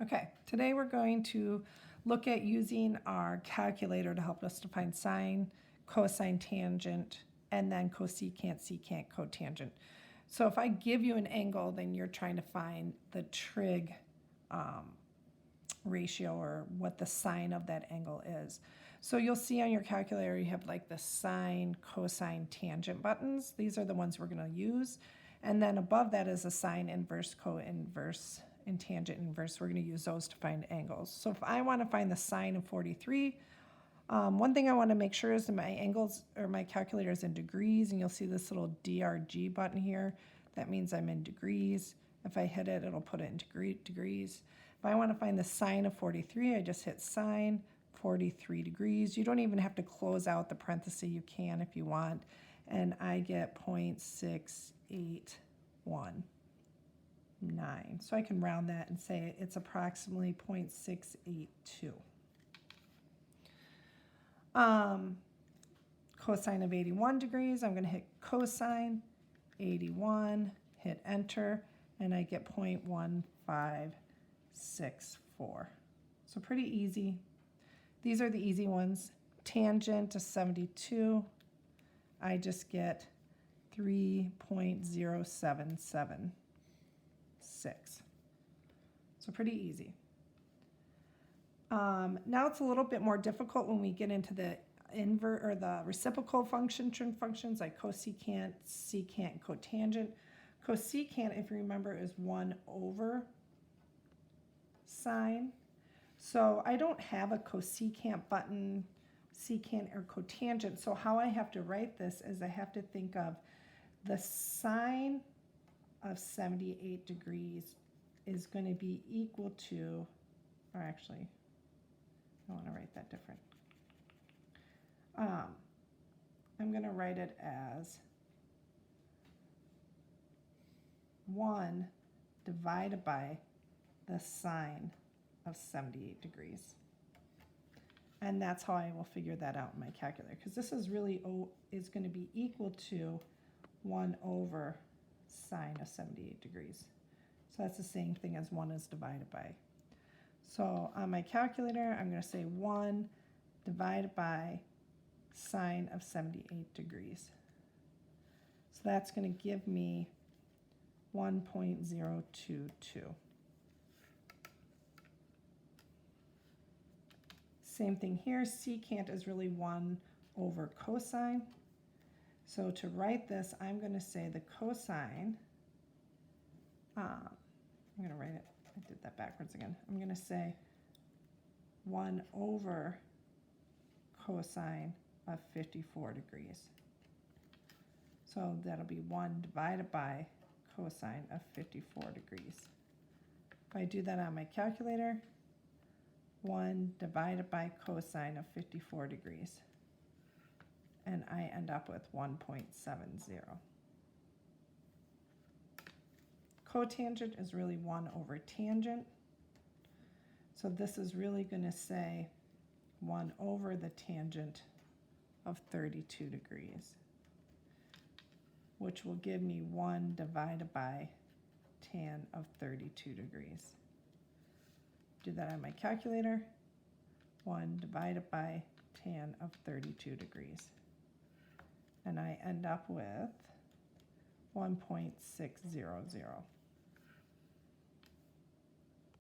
Okay, today we're going to look at using our calculator to help us to find sine, cosine, tangent, and then cosecant, secant, cotangent. So if I give you an angle, then you're trying to find the trig ratio or what the sine of that angle is. So you'll see on your calculator you have like the sine, cosine, tangent buttons. These are the ones we're going to use. And then above that is a sine inverse, co-inverse, and tangent inverse. We're going to use those to find angles. So if I want to find the sine of 43, one thing I want to make sure is that my angles or my calculator is in degrees, and you'll see this little DRG button here. That means I'm in degrees. If I hit it, it'll put it in degrees. If I want to find the sine of 43, I just hit sine 43 degrees. You don't even have to close out the parenthesis. You can if you want. And I get 0.681. 9. So I can round that and say it's approximately 0.682. Cosine of 81 degrees, I'm going to hit cosine 81, hit enter, and I get 0.1564. So pretty easy. These are the easy ones. Tangent to 72, I just get 3.0776. So pretty easy. Now it's a little bit more difficult when we get into the invert or the reciprocal functions like cosecant, secant, and cotangent. Cosecant, if you remember, is 1 over sine. So I don't have a cosecant button, secant, or cotangent. So how I have to write this is I have to think of the sine of 78 degrees is going to be equal to, or actually, I want to write that different. I'm going to write it as 1 divided by the sine of 78 degrees. And that's how I will figure that out in my calculator, because this is really is going to be equal to 1 over sine of 78 degrees. So that's the same thing as 1 is divided by. So on my calculator, I'm going to say 1 divided by sine of 78 degrees. So that's going to give me 1.022. Same thing here. Secant is really 1 over cosine. So to write this, I'm going to say the cosine, I'm going to write it, I did that backwards again. I'm going to say 1 over cosine of 54 degrees. So that'll be 1 divided by cosine of 54 degrees. If I do that on my calculator, 1 divided by cosine of 54 degrees. And I end up with 1.70. Cotangent is really 1 over tangent. So this is really going to say 1 over the tangent of 32 degrees, which will give me 1 divided by tan of 32 degrees. Do that on my calculator. 1 divided by tan of 32 degrees. And I end up with 1.600.